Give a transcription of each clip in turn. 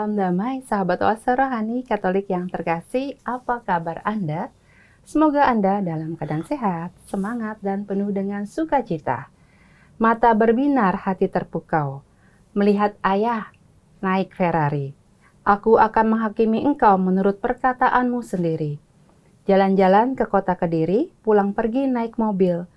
Salam damai sahabat Oase Rohani Katolik yang terkasih, apa kabar Anda? Semoga Anda dalam keadaan sehat, semangat, dan penuh dengan sukacita. Mata berbinar, hati terpukau, melihat ayah naik Ferrari. Aku akan menghakimi engkau menurut perkataanmu sendiri. Jalan-jalan ke kota Kediri, pulang pergi naik mobil.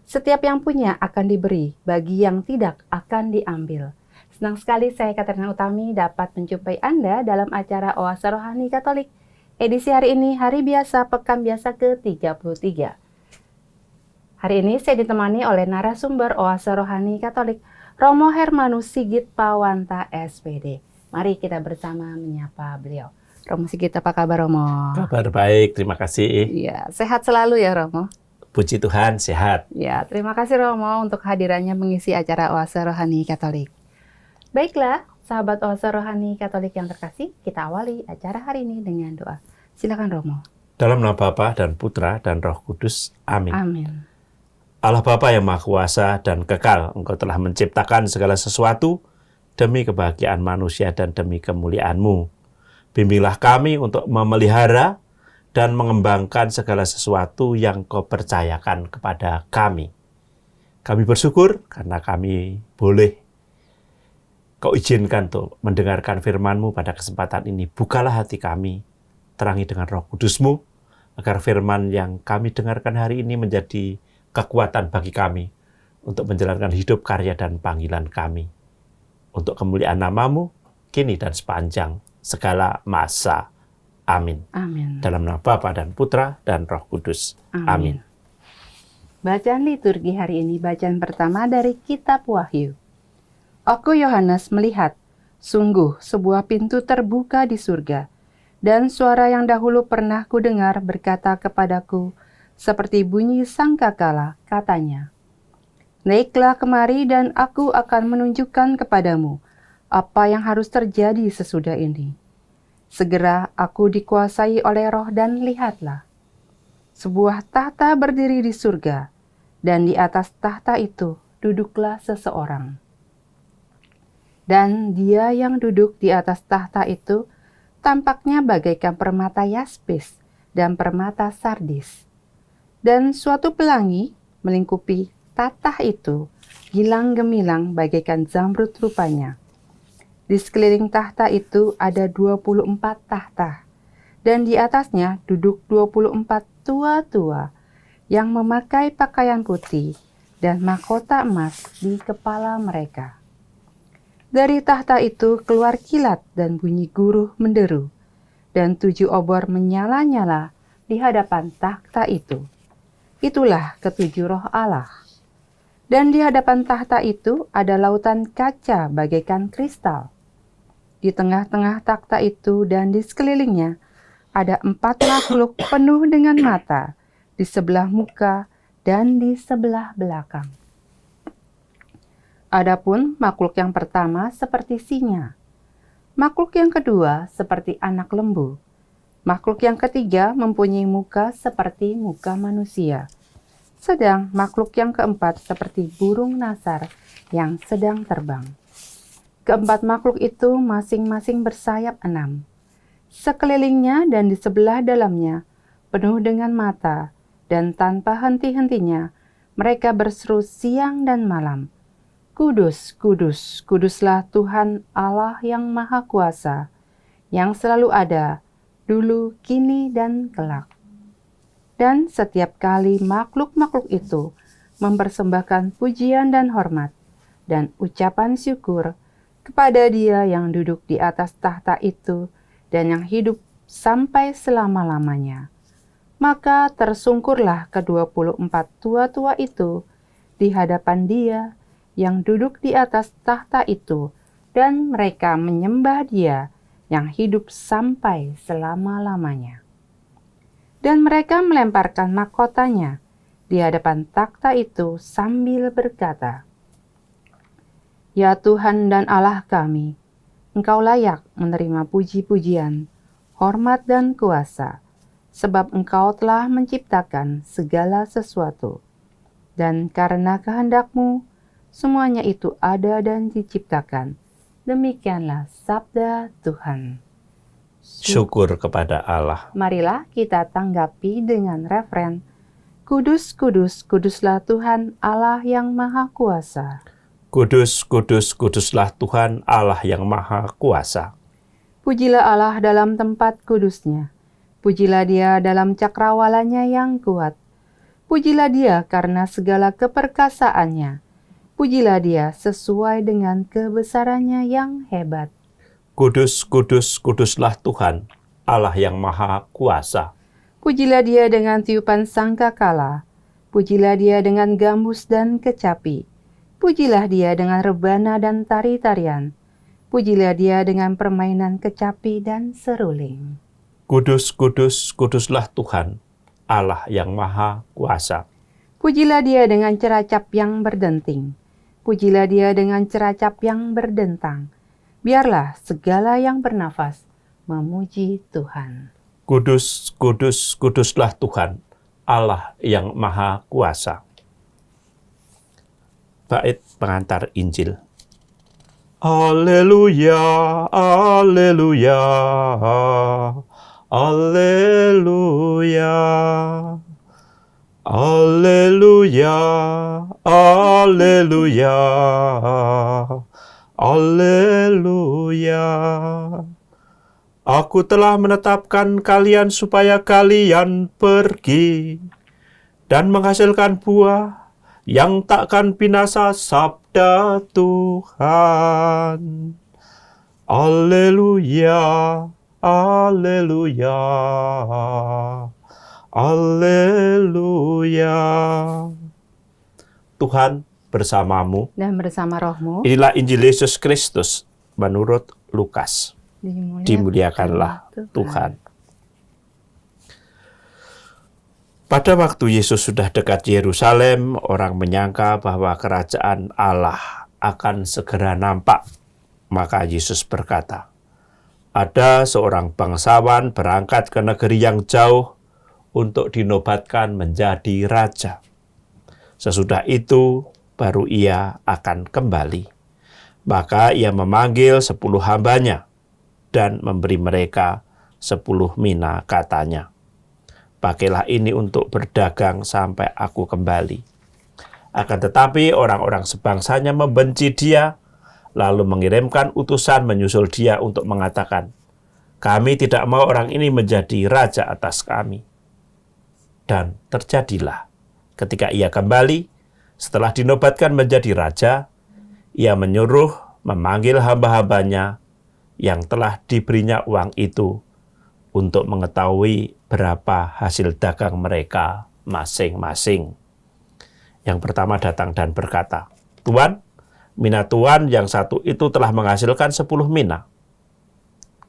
Setiap yang punya akan diberi, bagi yang tidak akan diambil. Senang sekali saya Katerina Utami dapat menjumpai Anda dalam acara Oase Rohani Katolik. Edisi hari ini, hari biasa, pekan biasa ke-33. Hari ini saya ditemani oleh narasumber Oase Rohani Katolik, Romo Hermanus Sigit Pawanta SPD. Mari kita bersama menyapa beliau. Romo Sigit, apa kabar Romo? Kabar baik, terima kasih. Iya, sehat selalu ya Romo? Puji Tuhan, sehat. Ya, terima kasih Romo untuk hadirannya mengisi acara Oase Rohani Katolik. Baiklah, sahabat Oase Rohani Katolik yang terkasih, kita awali acara hari ini dengan doa. Silakan Romo. Dalam nama Bapa dan Putra dan Roh Kudus. Amin. Amin. Allah Bapa yang Maha Kuasa dan kekal, Engkau telah menciptakan segala sesuatu demi kebahagiaan manusia dan demi kemuliaan-Mu. Bimbinglah kami untuk memelihara dan mengembangkan segala sesuatu yang Kau percayakan kepada kami. Kami bersyukur karena kami boleh Kau izinkan untuk mendengarkan firman-Mu pada kesempatan ini. Bukalah hati kami, terangi dengan Roh Kudus-Mu, agar firman yang kami dengarkan hari ini menjadi kekuatan bagi kami untuk menjalankan hidup, karya, dan panggilan kami. Untuk kemuliaan nama-Mu, kini dan sepanjang segala masa. Amin. Amin. Dalam nama Bapa dan Putra dan Roh Kudus. Amin. Bacaan liturgi hari ini, bacaan pertama dari Kitab Wahyu. Aku Yohanes melihat, sungguh sebuah pintu terbuka di surga, dan suara yang dahulu pernah kudengar berkata kepadaku, seperti bunyi sangkakala, katanya, naiklah kemari dan aku akan menunjukkan kepadamu apa yang harus terjadi sesudah ini. Segera aku dikuasai oleh Roh dan lihatlah, sebuah tahta berdiri di surga, dan di atas tahta itu duduklah seseorang. Dan dia yang duduk di atas tahta itu tampaknya bagaikan permata yaspis dan permata sardis. Dan suatu pelangi melingkupi tahta itu, gilang gemilang bagaikan zamrud rupanya. Di sekeliling tahta itu ada 24 tahta, dan di atasnya duduk 24 tua-tua yang memakai pakaian putih dan mahkota emas di kepala mereka. Dari tahta itu keluar kilat dan bunyi guruh menderu, dan 7 obor menyala-nyala di hadapan tahta itu. Itulah ketujuh roh Allah. Dan di hadapan tahta itu ada lautan kaca bagaikan kristal. Di tengah-tengah tahta itu dan di sekelilingnya ada 4 makhluk penuh dengan mata di sebelah muka dan di sebelah belakang. Adapun makhluk yang pertama seperti singa, makhluk yang kedua seperti anak lembu, makhluk yang ketiga mempunyai muka seperti muka manusia, sedang makhluk yang keempat seperti burung nasar yang sedang terbang. Keempat makhluk itu masing-masing bersayap 6. Sekelilingnya dan di sebelah dalamnya penuh dengan mata, dan tanpa henti-hentinya mereka berseru siang dan malam, Kudus, kudus, kuduslah Tuhan Allah yang Maha Kuasa, yang selalu ada, dulu, kini, dan kelak. Dan setiap kali makhluk-makhluk itu mempersembahkan pujian dan hormat, dan ucapan syukur kepada Dia yang duduk di atas tahta itu, dan yang hidup sampai selama-lamanya. Maka tersungkurlah ke-24 tua-tua itu di hadapan Dia yang duduk di atas tahta itu, dan mereka menyembah Dia yang hidup sampai selama-lamanya. Dan mereka melemparkan mahkotanya di hadapan tahta itu sambil berkata, Ya Tuhan dan Allah kami, Engkau layak menerima puji-pujian, hormat dan kuasa, sebab Engkau telah menciptakan segala sesuatu, dan karena kehendak-Mu, semuanya itu ada dan diciptakan, Demikianlah sabda Tuhan. Syukur kepada Allah. Marilah kita tanggapi dengan referen, Kudus, kudus, kuduslah Tuhan Allah yang Maha Kuasa. Kudus, kudus, kuduslah Tuhan Allah yang Maha Kuasa. Pujilah Allah dalam tempat kudusnya. Pujilah Dia dalam cakrawalanya yang kuat. Pujilah Dia karena segala keperkasaannya. Pujilah Dia sesuai dengan kebesarannya yang hebat. Kudus, kudus, kuduslah Tuhan Allah yang Maha Kuasa. Pujilah Dia dengan tiupan sangkakala. Pujilah Dia dengan gambus dan kecapi. Pujilah Dia dengan rebana dan tari-tarian. Pujilah Dia dengan permainan kecapi dan seruling. Kudus, kudus, kuduslah Tuhan Allah yang Maha Kuasa. Pujilah Dia dengan ceracap yang berdenting. Pujilah Dia dengan ceracap yang berdentang. Biarlah segala yang bernafas memuji Tuhan. Kudus, kudus, kuduslah Tuhan Allah yang Maha Kuasa. Bait pengantar Injil. Haleluya, haleluya, haleluya, haleluya, haleluya, haleluya. Aku telah menetapkan kalian supaya kalian pergi dan menghasilkan buah yang takkan binasa, sabda Tuhan. Haleluya, haleluya, haleluya. Tuhan bersamamu. Dan bersama rohmu, Inilah Injil Yesus Kristus menurut Lukas. Dimuliakanlah Tuhan. Pada waktu Yesus sudah dekat Yerusalem, orang menyangka bahwa kerajaan Allah akan segera nampak. Maka Yesus berkata, ada seorang bangsawan berangkat ke negeri yang jauh untuk dinobatkan menjadi raja. Sesudah itu, baru ia akan kembali. Maka ia memanggil 10 hambanya dan memberi mereka 10 mina, katanya, pakailah ini untuk berdagang sampai aku kembali. Akan tetapi orang-orang sebangsanya membenci dia, lalu mengirimkan utusan menyusul dia untuk mengatakan, kami tidak mau orang ini menjadi raja atas kami. Dan terjadilah, ketika ia kembali, setelah dinobatkan menjadi raja, ia menyuruh memanggil hamba-hambanya yang telah diberinya uang itu untuk mengetahui berapa hasil dagang mereka masing-masing. Yang pertama datang dan berkata, Tuan, mina Tuan yang satu itu telah menghasilkan 10 mina.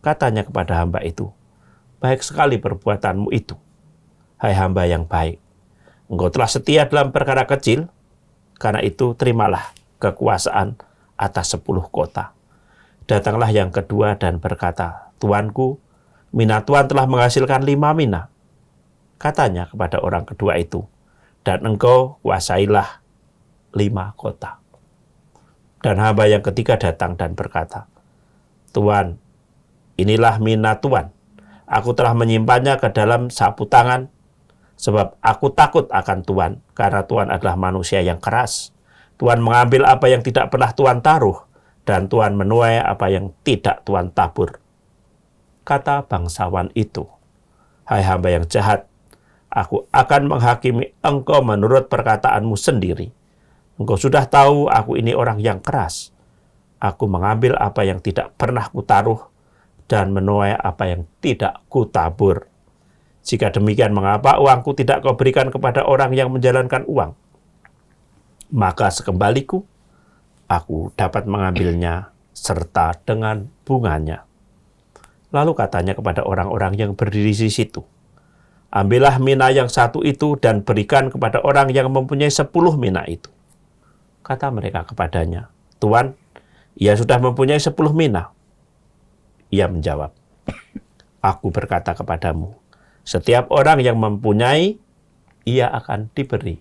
Katanya kepada hamba itu, baik sekali perbuatanmu itu, hai hamba yang baik. Engkau telah setia dalam perkara kecil, karena itu terimalah kekuasaan atas 10 kota. Datanglah yang kedua dan berkata, Tuanku, mina Tuan telah menghasilkan 5 mina. Katanya kepada orang kedua itu, dan engkau kuasailah 5 kota. Dan hamba yang ketiga datang dan berkata, Tuan, inilah mina Tuan. Aku telah menyimpannya ke dalam sapu tangan, sebab aku takut akan Tuan, karena Tuan adalah manusia yang keras. Tuan mengambil apa yang tidak pernah Tuan taruh, dan Tuan menuai apa yang tidak Tuan tabur. Kata bangsawan itu, hai hamba yang jahat, aku akan menghakimi engkau menurut perkataanmu sendiri. Engkau sudah tahu aku ini orang yang keras. Aku mengambil apa yang tidak pernah kutaruh, dan menuai apa yang tidak kutabur. Jika demikian, mengapa uangku tidak kau berikan kepada orang yang menjalankan uang? Maka sekembaliku, aku dapat mengambilnya serta dengan bunganya. Lalu katanya kepada orang-orang yang berdiri di situ, ambillah mina yang satu itu dan berikan kepada orang yang mempunyai 10 mina itu. Kata mereka kepadanya, Tuan, ia sudah mempunyai 10 mina. Ia menjawab, aku berkata kepadamu, setiap orang yang mempunyai, ia akan diberi.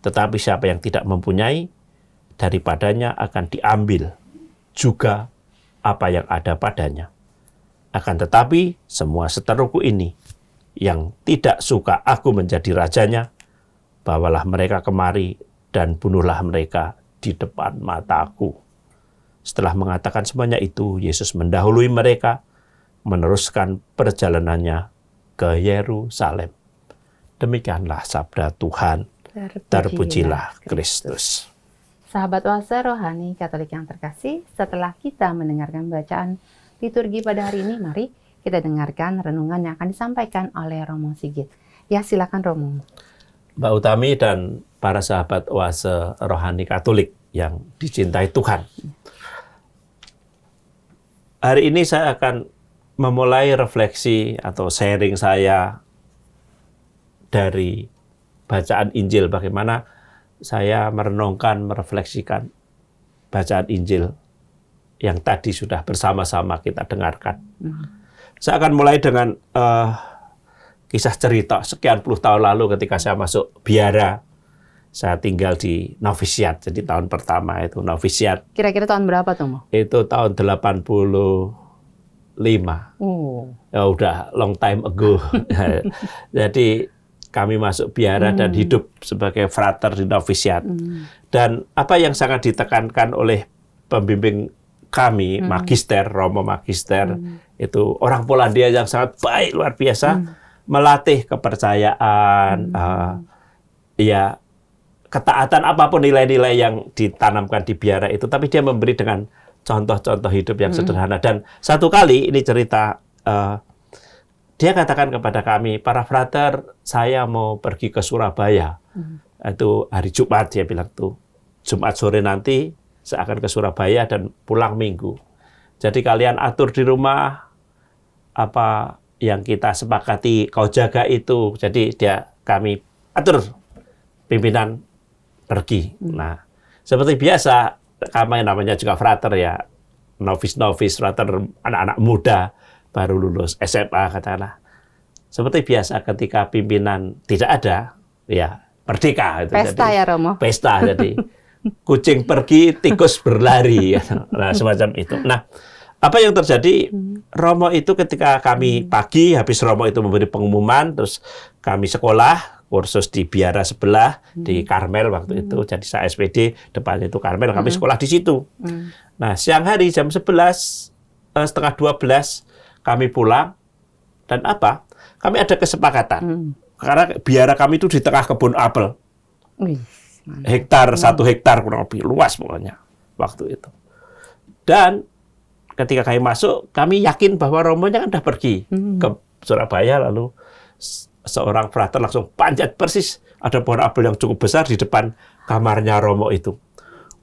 Tetapi siapa yang tidak mempunyai, daripadanya akan diambil juga apa yang ada padanya. Akan tetapi semua seteruku ini yang tidak suka aku menjadi rajanya, bawalah mereka kemari dan bunuhlah mereka di depan mataku. Setelah mengatakan semuanya itu, Yesus mendahului mereka, meneruskan perjalanannya ke Yerusalem. Demikianlah sabda Tuhan. Terpujilah Kristus. Sahabat Oase Rohani Katolik yang terkasih, setelah kita mendengarkan bacaan liturgi pada hari ini, mari kita dengarkan renungan yang akan disampaikan oleh Romo Sigit. Ya, silakan Romo. Mbak Utami dan para sahabat Oase Rohani Katolik yang dicintai Tuhan. Hari ini saya akan memulai refleksi atau sharing saya dari bacaan Injil, bagaimana saya merenungkan, merefleksikan bacaan Injil yang tadi sudah bersama-sama kita dengarkan. Saya akan mulai dengan kisah cerita sekian puluh tahun lalu ketika saya masuk biara. Saya tinggal di novisiat, jadi tahun pertama itu novisiat. Kira-kira tahun berapa tuh, Mo? Itu tahun 85. Ya udah long time ago. Jadi kami masuk biara dan hidup sebagai frater di novisiat. Dan apa yang sangat ditekankan oleh pembimbing kami, magister, Romo Magister, itu orang Polandia yang sangat baik, luar biasa, melatih kepercayaan, ya ketaatan, apapun nilai-nilai yang ditanamkan di biara itu, tapi dia memberi dengan contoh-contoh hidup yang sederhana. Dan satu kali, ini cerita, dia katakan kepada kami, para frater, saya mau pergi ke Surabaya. Itu hari Jumat, dia bilang tuh. Jumat sore nanti, saya akan ke Surabaya dan pulang Minggu. Jadi kalian atur di rumah, apa yang kita sepakati, kau jaga itu. Jadi kami atur, pimpinan pergi. Nah, seperti biasa, kami namanya juga frater ya, novis-novis, frater, anak-anak muda, baru lulus SMA katakanlah. Seperti biasa ketika pimpinan tidak ada, ya merdeka. Itu pesta jadi, ya Romo? Pesta, jadi kucing pergi, tikus berlari. Nah, semacam itu. Nah, apa yang terjadi, Romo itu ketika kami pagi, habis Romo itu memberi pengumuman, terus kami sekolah, kursus di biara sebelah, di Karmel waktu itu, jadi saya SPD, depannya itu Karmel, kami sekolah di situ. Nah, siang hari jam 11, setengah 12, kami pulang, dan apa? Kami ada kesepakatan. Karena biara kami itu di tengah kebun apel. Hektar, 1 hektar kurang lebih, luas pokoknya waktu itu. Dan ketika kami masuk, kami yakin bahwa Romonya kan sudah pergi ke Surabaya, lalu seorang frater langsung panjat persis. Ada pohon apel yang cukup besar di depan kamarnya Romo itu.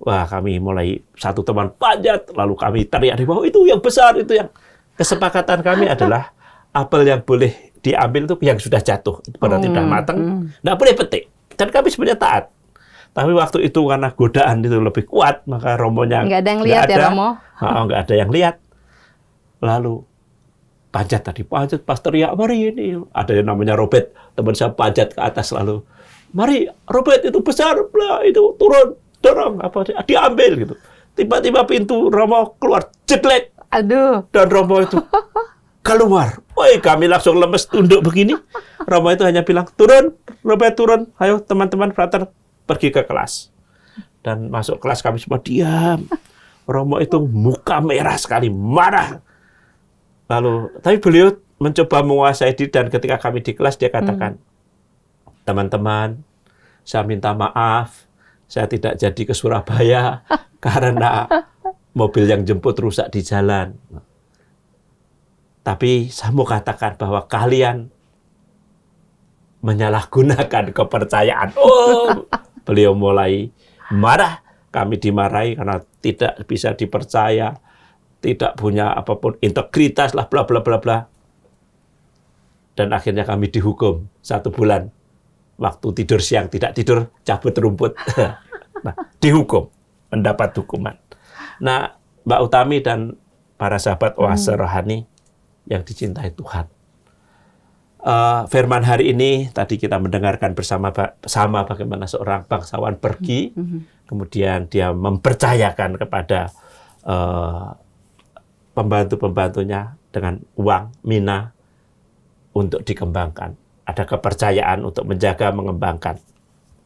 Wah, kami mulai satu teman panjat, lalu kami teriak di bawah, itu yang besar, itu yang... Kesepakatan kami adalah apel yang boleh diambil itu yang sudah jatuh, itu berarti sudah matang, nggak boleh petik. Dan kami sebenarnya taat. Tapi waktu itu karena godaan itu lebih kuat, maka Romonya nggak ada yang lihat ya Romo? Nggak ada yang lihat. Lalu panjat pas teriak, mari ini. Ada yang namanya Robert, teman saya panjat ke atas lalu, mari Robert itu besar, itu turun, dorong, diambil gitu. Tiba-tiba pintu Romo keluar, jedlek. Aduh. Dan Romo itu keluar. Woi, kami langsung lemes tunduk begini. Romo itu hanya bilang, turun, Robert turun. Ayo teman-teman frater pergi ke kelas. Dan masuk kelas kami semua diam. Romo itu muka merah sekali, marah. Lalu, tapi beliau mencoba menguasai diri, dan ketika kami di kelas dia katakan, teman-teman, saya minta maaf, saya tidak jadi ke Surabaya karena mobil yang jemput rusak di jalan. Tapi saya mau katakan bahwa kalian menyalahgunakan kepercayaan. Oh, beliau mulai marah. Kami dimarahi karena tidak bisa dipercaya, tidak punya apapun integritas lah, bla bla bla bla. Dan akhirnya kami dihukum 1 bulan. Waktu tidur siang tidak tidur, cabut rumput. Nah, dihukum, mendapat hukuman. Nah, Mbak Utami dan para sahabat Oase Rohani yang dicintai Tuhan. Firman hari ini tadi kita mendengarkan bersama bagaimana seorang bangsawan pergi, kemudian dia mempercayakan kepada pembantu-pembantunya dengan uang mina untuk dikembangkan. Ada kepercayaan untuk menjaga, mengembangkan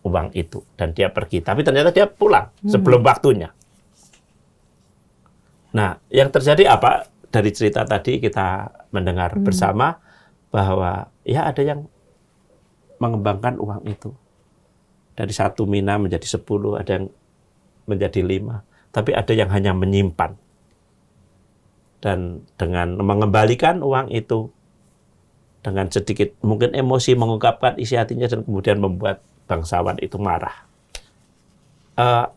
uang itu. Dan dia pergi. Tapi ternyata dia pulang sebelum waktunya. Nah, yang terjadi apa? Dari cerita tadi kita mendengar bersama bahwa ya ada yang mengembangkan uang itu. Dari 1 mina menjadi 10, ada yang menjadi 5. Tapi ada yang hanya menyimpan. Dan dengan mengembalikan uang itu, dengan sedikit mungkin emosi mengungkapkan isi hatinya dan kemudian membuat bangsawan itu marah.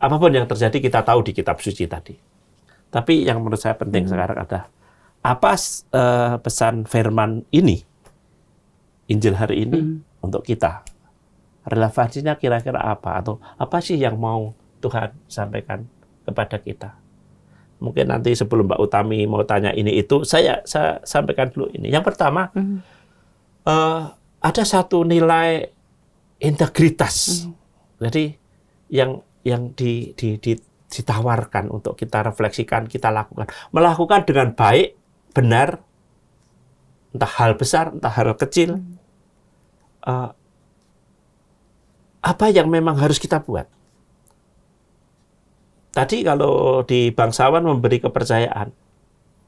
Apapun yang terjadi kita tahu di kitab suci tadi. Tapi yang menurut saya penting sekarang adalah apa pesan firman ini, Injil hari ini untuk kita. Relevansinya kira-kira apa? Atau apa sih yang mau Tuhan sampaikan kepada kita? Mungkin nanti sebelum Mbak Utami mau tanya ini itu, saya sampaikan dulu ini. Yang pertama, ada satu nilai integritas. Jadi yang ditawarkan untuk kita refleksikan, kita lakukan. Melakukan dengan baik, benar, entah hal besar, entah hal kecil. Apa yang memang harus kita buat? Tadi kalau di bangsawan memberi kepercayaan.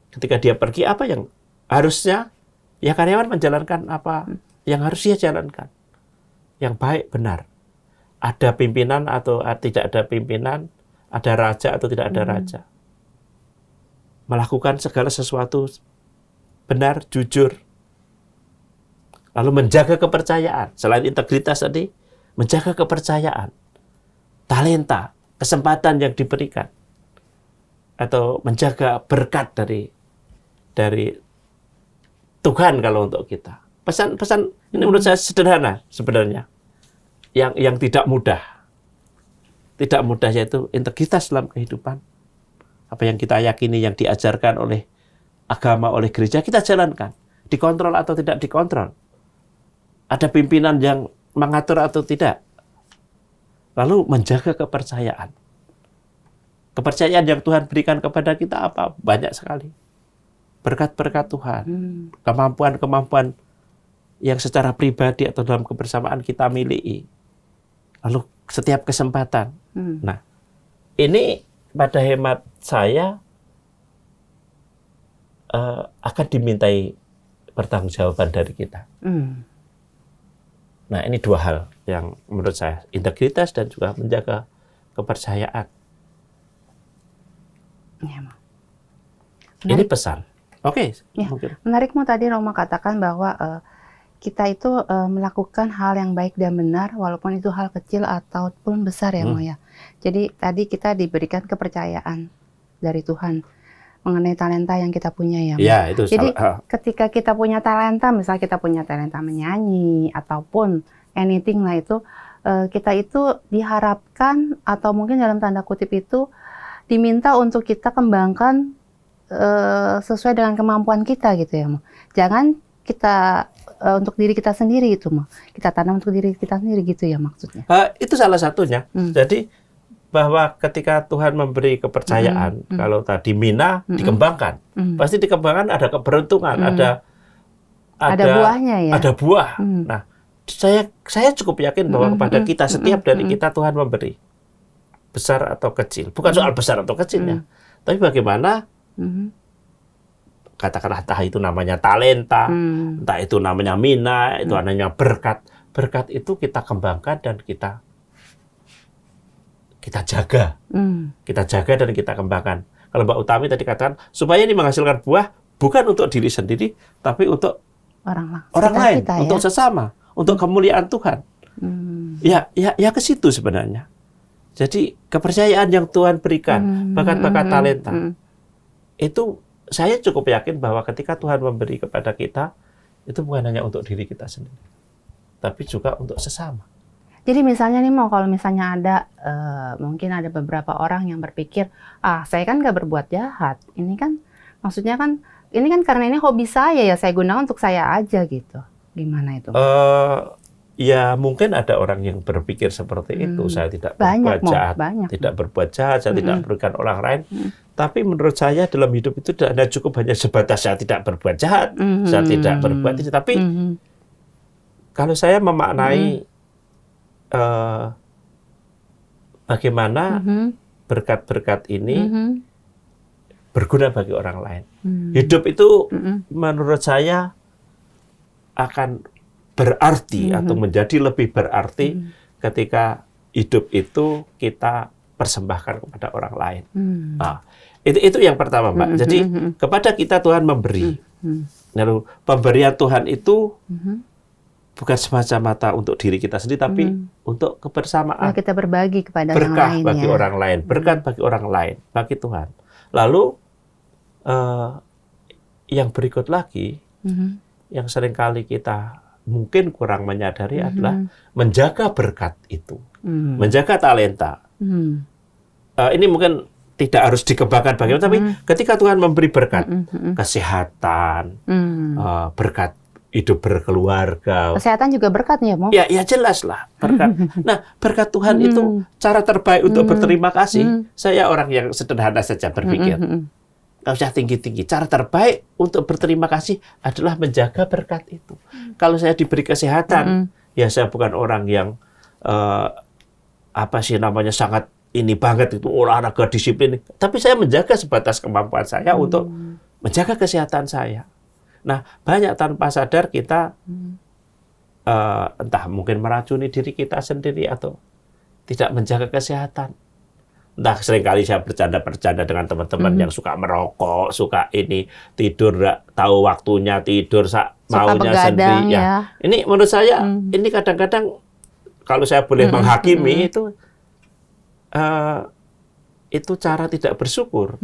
Ketika dia pergi, apa yang harusnya? Ya karyawan menjalankan apa yang harus dia jalankan. Yang baik, benar. Ada pimpinan atau tidak ada pimpinan, ada raja atau tidak ada raja. Melakukan segala sesuatu benar, jujur. Lalu menjaga kepercayaan. Selain integritas tadi, menjaga kepercayaan. Talenta, kesempatan yang diberikan. Atau menjaga berkat dari Tuhan kalau untuk kita. Pesan-pesan ini menurut saya sederhana sebenarnya. Yang tidak mudah. Tidak mudah yaitu integritas dalam kehidupan. Apa yang kita yakini, yang diajarkan oleh agama, oleh gereja, kita jalankan. Dikontrol atau tidak dikontrol. Ada pimpinan yang mengatur atau tidak. Lalu menjaga kepercayaan. Kepercayaan yang Tuhan berikan kepada kita apa? Banyak sekali. Berkat-berkat Tuhan. Kemampuan-kemampuan yang secara pribadi atau dalam kebersamaan kita miliki. Lalu setiap kesempatan. Nah, ini pada hemat saya akan dimintai pertanggungjawaban dari kita. Nah, ini dua hal yang menurut saya, integritas dan juga menjaga kepercayaan. Ya, ini pesan. Oke. Ya, menarikmu tadi Roma katakan bahwa kita itu melakukan hal yang baik dan benar, walaupun itu hal kecil ataupun besar ya, Mo ya. Jadi tadi kita diberikan kepercayaan dari Tuhan mengenai talenta yang kita punya ya. Ya, itu jadi ketika kita punya talenta, misal kita punya talenta menyanyi ataupun anything lah itu, kita itu diharapkan atau mungkin dalam tanda kutip itu diminta untuk kita kembangkan sesuai dengan kemampuan kita gitu ya, Mo. Jangan kita untuk diri kita sendiri itu, Mo. Kita tanam untuk diri kita sendiri gitu ya maksudnya. Itu salah satunya. Jadi bahwa ketika Tuhan memberi kepercayaan, kalau tadi mina dikembangkan, pasti dikembangkan ada keberuntungan, ada buahnya ya. Ada buah. Nah, saya cukup yakin bahwa kepada kita setiap dari kita Tuhan memberi besar atau kecil. Bukan soal besar atau kecilnya, tapi bagaimana katakanlah entah itu namanya talenta, entah itu namanya mina, itu namanya berkat. Berkat itu kita kembangkan dan kita jaga. Kita jaga dan kita kembangkan. Kalau Mbak Utami tadi katakan, supaya ini menghasilkan buah, bukan untuk diri sendiri, tapi untuk orang lain, kita, untuk sesama, untuk kemuliaan Tuhan. Ya ke situ sebenarnya. Jadi kepercayaan yang Tuhan berikan, bakat-bakat talenta, itu saya cukup yakin bahwa ketika Tuhan memberi kepada kita, itu bukan hanya untuk diri kita sendiri, tapi juga untuk sesama. Jadi misalnya nih, Mo, kalau misalnya ada, mungkin ada beberapa orang yang berpikir, saya kan nggak berbuat jahat, ini kan, maksudnya kan, ini kan karena ini hobi saya ya, saya gunakan untuk saya aja gitu. Gimana itu? Ya mungkin ada orang yang berpikir seperti itu. Saya tidak berbuat jahat, tidak berbuat jahat, saya tidak merugikan orang lain. Tapi menurut saya dalam hidup itu tidak cukup hanya sebatas saya tidak berbuat jahat, saya tidak berbuat itu. Tapi kalau saya memaknai bagaimana berkat-berkat ini berguna bagi orang lain. Hidup itu menurut saya akan berarti atau menjadi lebih berarti ketika hidup itu kita persembahkan kepada orang lain. Nah, itu yang pertama, Mbak. Jadi kepada kita Tuhan memberi. Lalu pemberian Tuhan itu bukan semata-mata untuk diri kita sendiri, tapi untuk kebersamaan. Nah, kita berbagi kepada berkah orang lain, bagi orang lain, berkat bagi orang lain, bagi Tuhan. Lalu yang berikut lagi, yang seringkali kita mungkin kurang menyadari adalah menjaga berkat itu, menjaga talenta. Ini mungkin tidak harus dikembangkan bagaimana, tapi ketika Tuhan memberi berkat, kesehatan, berkat hidup berkeluarga. Kesehatan juga berkat ya, Mo? Ya jelas lah berkat. Nah, berkat Tuhan itu cara terbaik untuk berterima kasih. Saya orang yang sederhana saja berpikir. Nggak usah tinggi-tinggi. Cara terbaik untuk berterima kasih adalah menjaga berkat itu. Kalau saya diberi kesehatan, ya saya bukan orang yang sangat ini banget itu olahraga disiplin. Tapi saya menjaga sebatas kemampuan saya untuk menjaga kesehatan saya. Nah, banyak tanpa sadar kita entah mungkin meracuni diri kita sendiri atau tidak menjaga kesehatan. Entah seringkali saya bercanda-bercanda dengan teman-teman yang suka merokok, suka ini tidur nggak tahu waktunya tidur maunya sendiri. Ya. Ini menurut saya ini kadang-kadang kalau saya boleh menghakimi itu cara tidak bersyukur,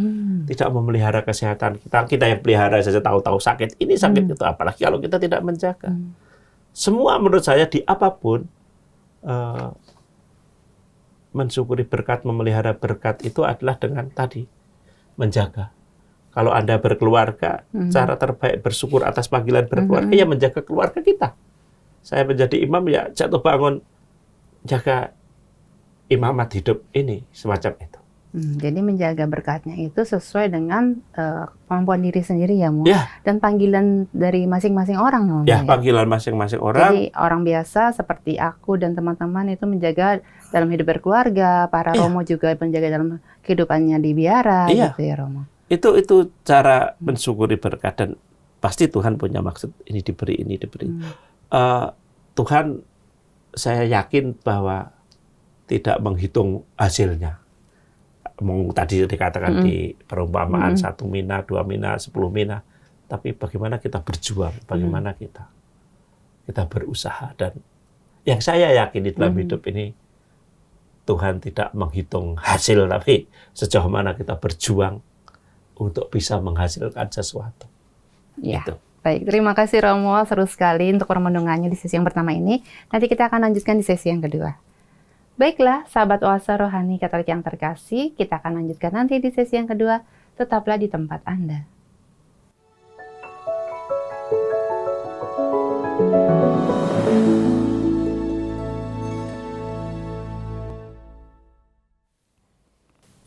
tidak memelihara kesehatan kita. Kita yang pelihara saja tahu-tahu sakit, ini sakit itu apalagi kalau kita tidak menjaga. Semua menurut saya di apapun mensyukuri berkat, memelihara berkat itu adalah dengan tadi menjaga. Kalau Anda berkeluarga, cara terbaik bersyukur atas panggilan berkeluarga ya menjaga keluarga kita. Saya menjadi imam ya jatuh bangun jaga imamat hidup ini semacam itu. Jadi menjaga berkatnya itu sesuai dengan kemampuan diri sendiri ya, Mo. Ya. Dan panggilan dari masing-masing orang, Mo. Ya, panggilan masing-masing orang. Jadi orang biasa seperti aku dan teman-teman itu menjaga dalam hidup berkeluarga, para Romo juga menjaga dalam kehidupannya di biara, gitu ya, Romo. Itu cara mensyukuri berkat dan pasti Tuhan punya maksud ini diberi. Tuhan, saya yakin bahwa tidak menghitung hasilnya. Tadi dikatakan di perumpamaan 1 mina, 2 mina, 10 mina. Tapi bagaimana kita berjuang, bagaimana kita berusaha. Dan yang saya yakin di dalam hidup ini, Tuhan tidak menghitung hasil, tapi sejauh mana kita berjuang untuk bisa menghasilkan sesuatu. Ya, baik. Terima kasih Romo, seru sekali untuk renungannya di sesi yang pertama ini. Nanti kita akan lanjutkan di sesi yang kedua. Baiklah, sahabat Oase Rohani Katolik yang terkasih, kita akan lanjutkan nanti di sesi yang kedua. Tetaplah di tempat Anda.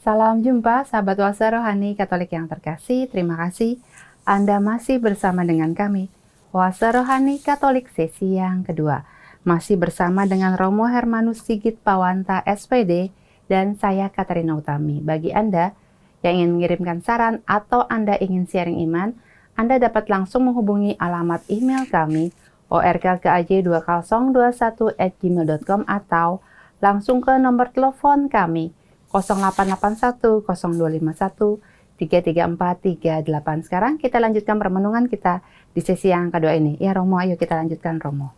Salam jumpa, sahabat Oase Rohani Katolik yang terkasih. Terima kasih Anda masih bersama dengan kami, Oase Rohani Katolik sesi yang kedua. Masih bersama dengan Romo Hermanus Sigit Pawanta SPD dan saya Katarina Utami. Bagi Anda yang ingin mengirimkan saran atau Anda ingin sharing iman, Anda dapat langsung menghubungi alamat email kami orkaj2021@gmail.com atau langsung ke nomor telepon kami 0881 0251 334 38. Sekarang kita lanjutkan permenungan kita di sesi yang kedua ini. Ya Romo, ayo kita lanjutkan Romo.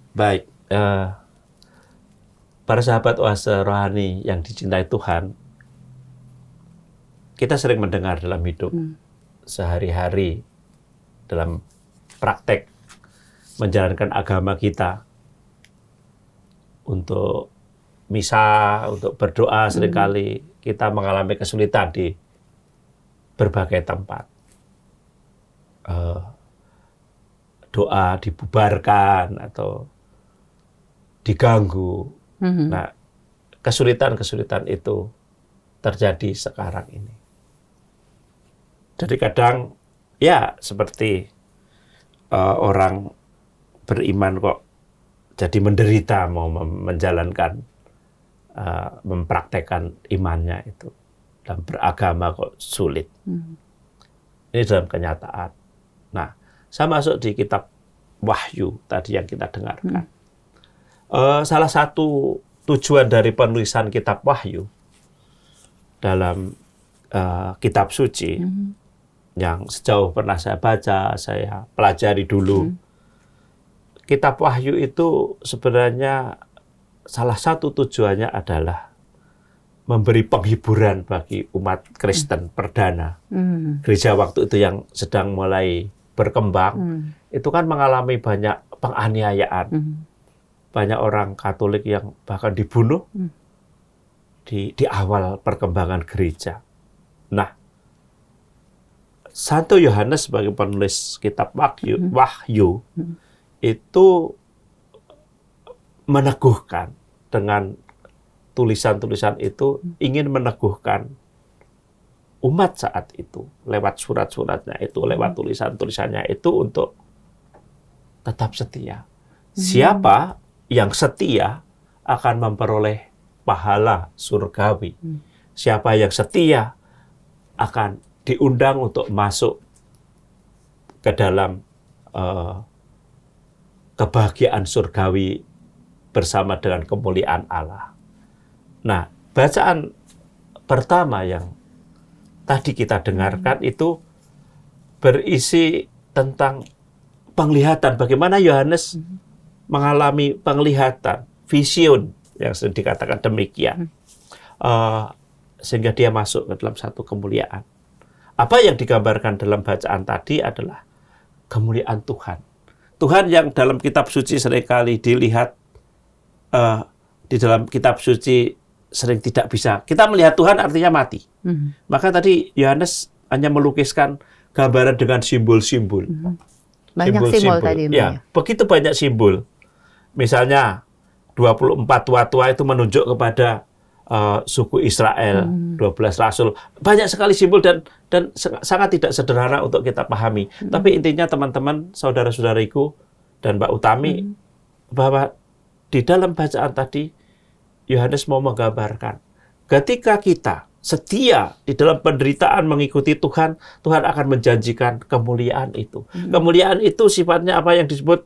Baik, para sahabat Oase Rohani yang dicintai Tuhan, kita sering mendengar dalam hidup sehari-hari, dalam praktek menjalankan agama kita, untuk misa, untuk berdoa, seringkali kita mengalami kesulitan di berbagai tempat. Doa dibubarkan atau diganggu. Nah, kesulitan-kesulitan itu terjadi sekarang ini. Jadi kadang ya seperti orang beriman kok jadi menderita mau menjalankan, mempraktekkan imannya itu. Dan beragama kok sulit. Ini dalam kenyataan. Nah, saya masuk di kitab Wahyu tadi yang kita dengarkan. Salah satu tujuan dari penulisan kitab Wahyu dalam kitab suci yang sejauh pernah saya baca, saya pelajari dulu. Kitab Wahyu itu sebenarnya salah satu tujuannya adalah memberi penghiburan bagi umat Kristen perdana. Gereja waktu itu yang sedang mulai berkembang, itu kan mengalami banyak penganiayaan. Banyak orang Katolik yang bahkan dibunuh di awal perkembangan gereja. Nah, Santo Yohanes sebagai penulis kitab Wahyu itu meneguhkan dengan tulisan-tulisan itu, ingin meneguhkan umat saat itu lewat surat-suratnya itu, lewat tulisan-tulisannya itu untuk tetap setia. Siapa yang setia akan memperoleh pahala surgawi. Siapa yang setia akan diundang untuk masuk ke dalam kebahagiaan surgawi bersama dengan kemuliaan Allah. Nah, bacaan pertama yang tadi kita dengarkan itu berisi tentang penglihatan. Bagaimana Yohanes mengalami penglihatan, vision, yang sering dikatakan demikian. Sehingga dia masuk ke dalam satu kemuliaan. Apa yang digambarkan dalam bacaan tadi adalah kemuliaan Tuhan. Tuhan yang dalam kitab suci seringkali dilihat, di dalam kitab suci sering tidak bisa. Kita melihat Tuhan artinya mati. Maka tadi Yohanes hanya melukiskan gambaran dengan simbol-simbol. Banyak simbol tadi. Ya, begitu banyak simbol. Misalnya 24 tua-tua itu menunjuk kepada suku Israel, 12 rasul. Banyak sekali simbol dan sangat tidak sederhana untuk kita pahami. Tapi intinya teman-teman, saudara-saudariku dan Mbak Utami, bahwa di dalam bacaan tadi Yohanes mau menggambarkan ketika kita setia di dalam penderitaan mengikuti Tuhan, Tuhan akan menjanjikan kemuliaan itu. Kemuliaan itu sifatnya apa yang disebut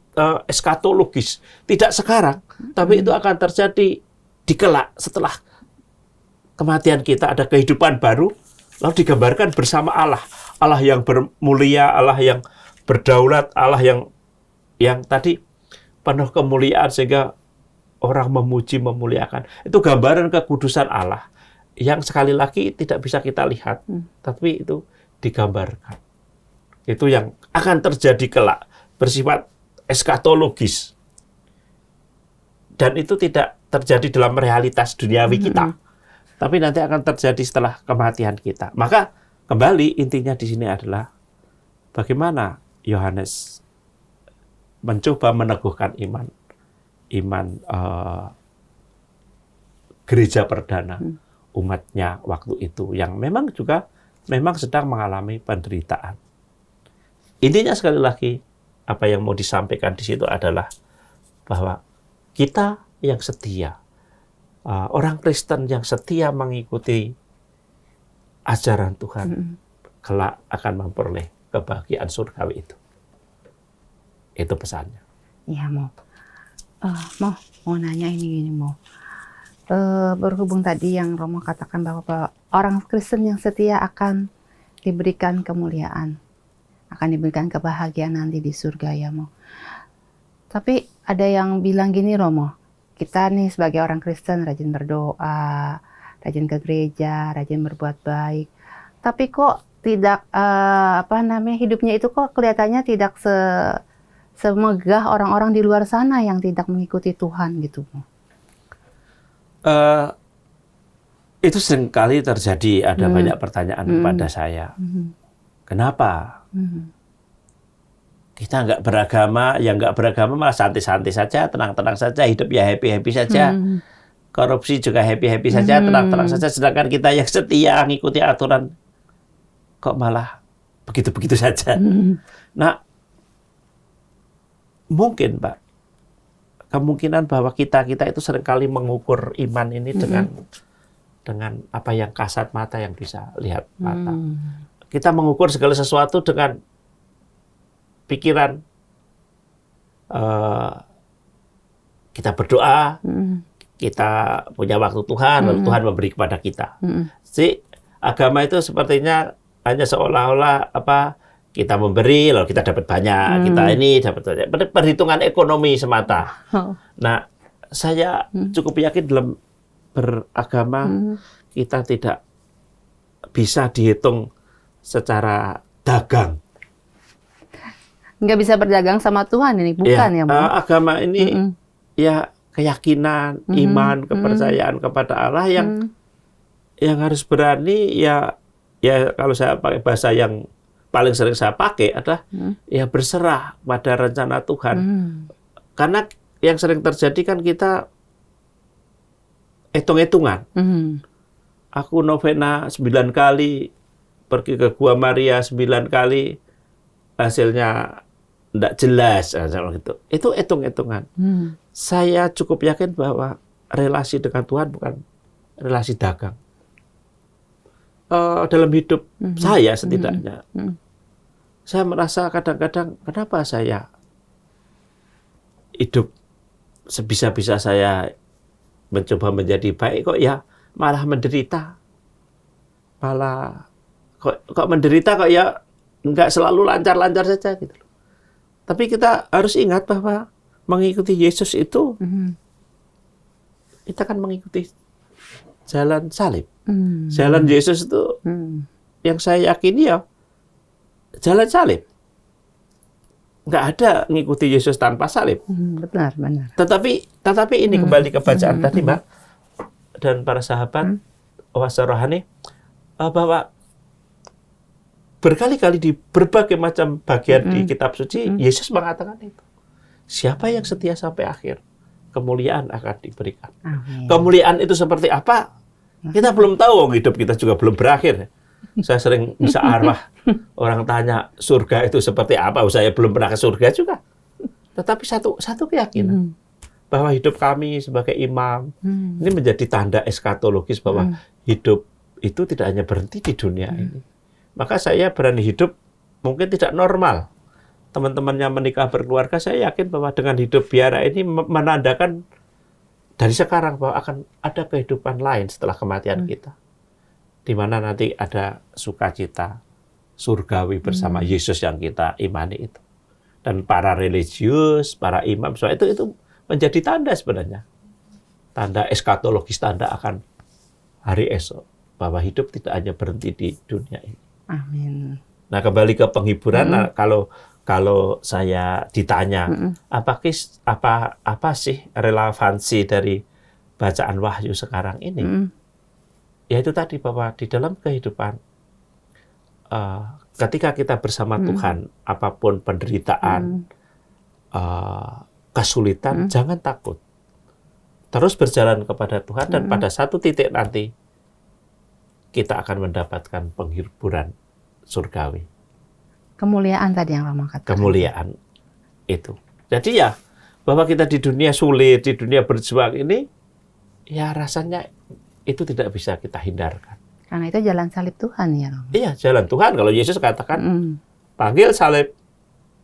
eskatologis. Tidak sekarang, tapi itu akan terjadi di kelak setelah kematian kita, ada kehidupan baru, lalu digambarkan bersama Allah. Allah yang bermulia, Allah yang berdaulat, Allah yang tadi penuh kemuliaan sehingga orang memuji, memuliakan. Itu gambaran kekudusan Allah yang sekali lagi tidak bisa kita lihat, tapi itu digambarkan. Itu yang akan terjadi kelak, bersifat eskatologis. Dan itu tidak terjadi dalam realitas duniawi kita, tapi nanti akan terjadi setelah kematian kita. Maka kembali intinya di sini adalah bagaimana Yohanes mencoba meneguhkan iman gereja perdana umatnya waktu itu yang memang sedang mengalami penderitaan. Intinya sekali lagi apa yang mau disampaikan di situ adalah bahwa kita yang setia, orang Kristen yang setia mengikuti ajaran Tuhan, kelak akan memperoleh kebahagiaan surgawi itu. Itu pesannya. Ya, mau nanya ini gini, berhubung tadi yang Romo katakan bahwa orang Kristen yang setia akan diberikan kemuliaan, akan diberikan kebahagiaan nanti di surga ya, Tapi ada yang bilang gini, Romo, kita nih sebagai orang Kristen rajin berdoa, rajin ke gereja, rajin berbuat baik, tapi kok tidak hidupnya itu kok kelihatannya tidak semegah orang-orang di luar sana yang tidak mengikuti Tuhan gitu. Itu seringkali terjadi, ada banyak pertanyaan kepada saya. Kenapa? Kita nggak beragama, yang nggak beragama malah santai-santai saja, tenang-tenang saja, hidup ya happy-happy saja. Korupsi juga happy-happy saja, tenang-tenang saja. Sedangkan kita yang setia, ngikuti aturan, kok malah begitu-begitu saja. Nah, mungkin Pak, kemungkinan bahwa kita itu seringkali mengukur iman ini dengan apa yang kasat mata, yang bisa lihat mata. Kita mengukur segala sesuatu dengan pikiran, kita berdoa, kita punya waktu Tuhan, lalu Tuhan memberi kepada kita. Jadi agama itu sepertinya hanya seolah-olah kita memberi, lalu kita dapat banyak, kita ini dapat banyak. Perhitungan ekonomi semata. Nah, saya cukup yakin dalam beragama kita tidak bisa dihitung secara dagang. Nggak bisa berdagang sama Tuhan ini, bukan ya, Bu? Agama ini ya keyakinan, iman, kepercayaan kepada Allah yang harus berani ya kalau saya pakai bahasa yang paling sering saya pakai adalah ya berserah pada rencana Tuhan. Karena yang sering terjadi kan kita hitung-hitungan. Aku novena 9 kali, pergi ke Gua Maria 9 kali, hasilnya tidak jelas, gitu. Itu hitung-hitungan. Saya cukup yakin bahwa relasi dengan Tuhan bukan relasi dagang. Dalam hidup saya setidaknya, saya merasa kadang-kadang kenapa saya hidup sebisa-bisa saya mencoba menjadi baik kok ya malah menderita, malah kok menderita kok ya nggak selalu lancar-lancar saja gitu. Tapi kita harus ingat bahwa mengikuti Yesus itu, kita kan mengikuti jalan salib. Jalan Yesus itu yang saya yakini ya jalan salib. Nggak ada ngikuti Yesus tanpa salib. Benar. Tetapi ini kembali ke bacaan tadi, Mbak, dan para sahabat Oase Rohani, bahwa berkali-kali di berbagai macam bagian di kitab suci, Yesus mengatakan itu. Siapa yang setia sampai akhir, kemuliaan akan diberikan. Amin. Kemuliaan itu seperti apa? Kita belum tahu, hidup kita juga belum berakhir. Saya sering bisa arwah, orang tanya surga itu seperti apa, saya belum pernah ke surga juga. Tetapi satu keyakinan, bahwa hidup kami sebagai imam, ini menjadi tanda eskatologis bahwa hidup itu tidak hanya berhenti di dunia ini. Maka saya berani hidup mungkin tidak normal. Teman-teman yang menikah berkeluarga, saya yakin bahwa dengan hidup biara ini menandakan dari sekarang bahwa akan ada kehidupan lain setelah kematian kita. Di mana nanti ada sukacita surgawi bersama Yesus yang kita imani itu. Dan para religius, para imam, soal itu menjadi tanda sebenarnya. Tanda eskatologis, tanda akan hari esok. Bahwa hidup tidak hanya berhenti di dunia ini. Amin. Nah, kembali ke penghiburan, nah, kalau saya ditanya, apa sih relevansi dari bacaan Wahyu sekarang ini? Yaitu tadi bahwa di dalam kehidupan, ketika kita bersama Tuhan, apapun penderitaan, kesulitan, jangan takut. Terus berjalan kepada Tuhan, dan pada satu titik nanti, kita akan mendapatkan penghiburan surgawi. Kemuliaan tadi yang Romo katakan. Kemuliaan itu. Jadi ya, bahwa kita di dunia sulit, di dunia berjuang ini, ya rasanya itu tidak bisa kita hindarkan. Karena itu jalan salib Tuhan ya, Romo. Iya, jalan Tuhan. Kalau Yesus katakan, panggil salib,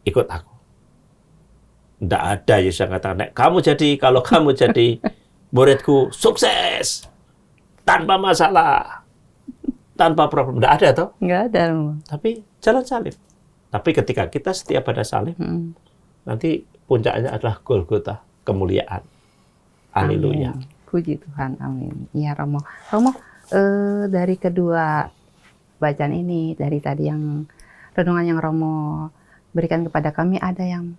ikut aku. Tidak ada Yesus yang katakan, kalau kamu jadi muridku, sukses, tanpa masalah, tanpa problem. Tidak ada toh? Nggak ada, Romo. Tapi jalan salib. Tapi ketika kita setia pada salib, nanti puncaknya adalah Golgota, kemuliaan. Haleluya. Puji Tuhan, amin. Iya, Romo. Romo, dari kedua bacaan ini, dari tadi yang renungan yang Romo berikan kepada kami, ada yang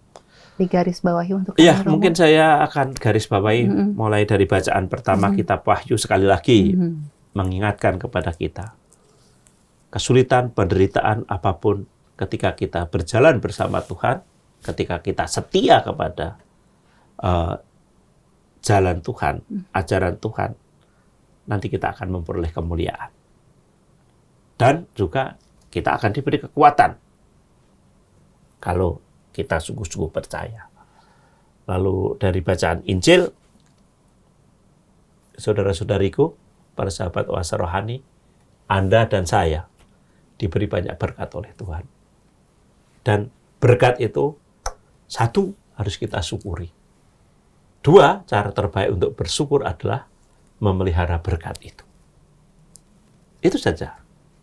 digaris bawahi untuk kami, Iya, Romo? mungkin saya akan garis bawahi mulai dari bacaan pertama kitab Wahyu sekali lagi, mengingatkan kepada kita. Kesulitan, penderitaan, apapun, ketika kita berjalan bersama Tuhan, ketika kita setia kepada jalan Tuhan, ajaran Tuhan, nanti kita akan memperoleh kemuliaan. Dan juga kita akan diberi kekuatan kalau kita sungguh-sungguh percaya. Lalu dari bacaan Injil, saudara-saudariku, para sahabat Oase Rohani, Anda dan saya diberi banyak berkat oleh Tuhan. Dan berkat itu, satu, harus kita syukuri. Dua, cara terbaik untuk bersyukur adalah memelihara berkat itu. Itu saja.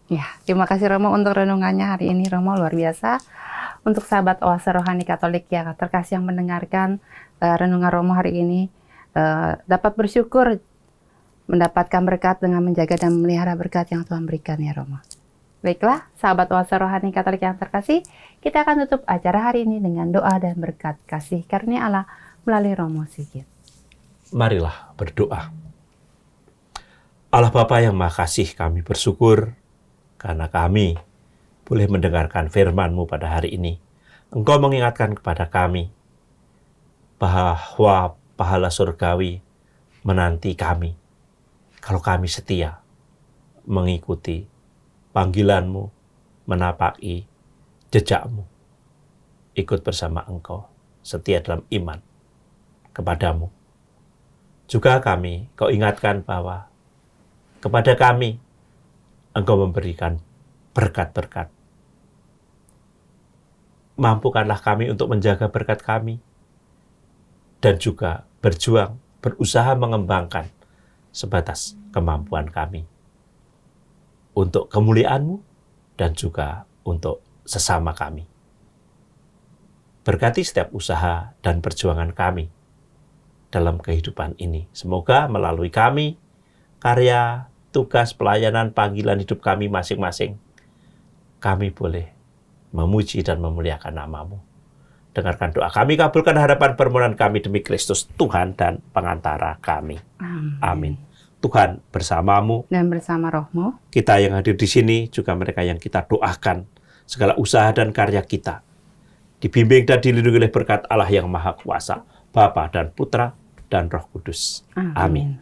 Ya, terima kasih Romo untuk renungannya hari ini. Romo luar biasa. Untuk sahabat Oase Rohani Katolik yang terkasih yang mendengarkan renungan Romo hari ini, dapat bersyukur mendapatkan berkat dengan menjaga dan memelihara berkat yang Tuhan berikan ya Romo. Baiklah, sahabat Oase Rohani Katolik yang terkasih, kita akan tutup acara hari ini dengan doa dan berkat kasih karunia Allah melalui Romo Sigit. Marilah berdoa. Allah Bapa yang Maha Kasih, kami bersyukur karena kami boleh mendengarkan firman-Mu pada hari ini. Engkau mengingatkan kepada kami bahwa pahala surgawi menanti kami kalau kami setia mengikuti panggilan-Mu, menapaki jejak-Mu, ikut bersama Engkau, setia dalam iman kepadamu. Juga Kau ingatkan bahwa kepada kami Engkau memberikan berkat-berkat. Mampukanlah kami untuk menjaga berkat kami dan juga berjuang, berusaha mengembangkan sebatas kemampuan kami untuk kemuliaan-Mu dan juga untuk sesama kami. Berkati setiap usaha dan perjuangan kami dalam kehidupan ini. Semoga melalui kami, karya, tugas, pelayanan, panggilan hidup kami masing-masing, kami boleh memuji dan memuliakan nama-Mu. Dengarkan doa kami, kabulkan harapan permohonan kami demi Kristus, Tuhan dan pengantara kami. Amin. Tuhan bersama-Mu Dan bersama Roh-Mu, kita yang hadir di sini, juga mereka yang kita doakan, segala usaha dan karya kita dibimbing dan dilindungi oleh berkat Allah yang Maha Kuasa, Bapa dan Putra dan Roh Kudus. Amin.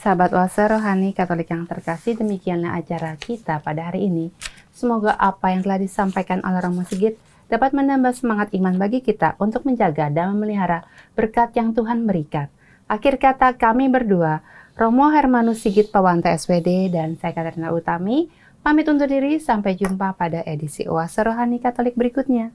Sahabat Oase Rohani Katolik yang terkasih, demikianlah acara kita pada hari ini. Semoga apa yang telah disampaikan oleh Romo Sigit dapat menambah semangat iman bagi kita untuk menjaga dan memelihara berkat yang Tuhan berikan. Akhir kata kami berdua, Romo Hermanus Sigit Pawanta SPD dan saya Katerina Utami, pamit undur diri, sampai jumpa pada edisi Oase Rohani Katolik berikutnya.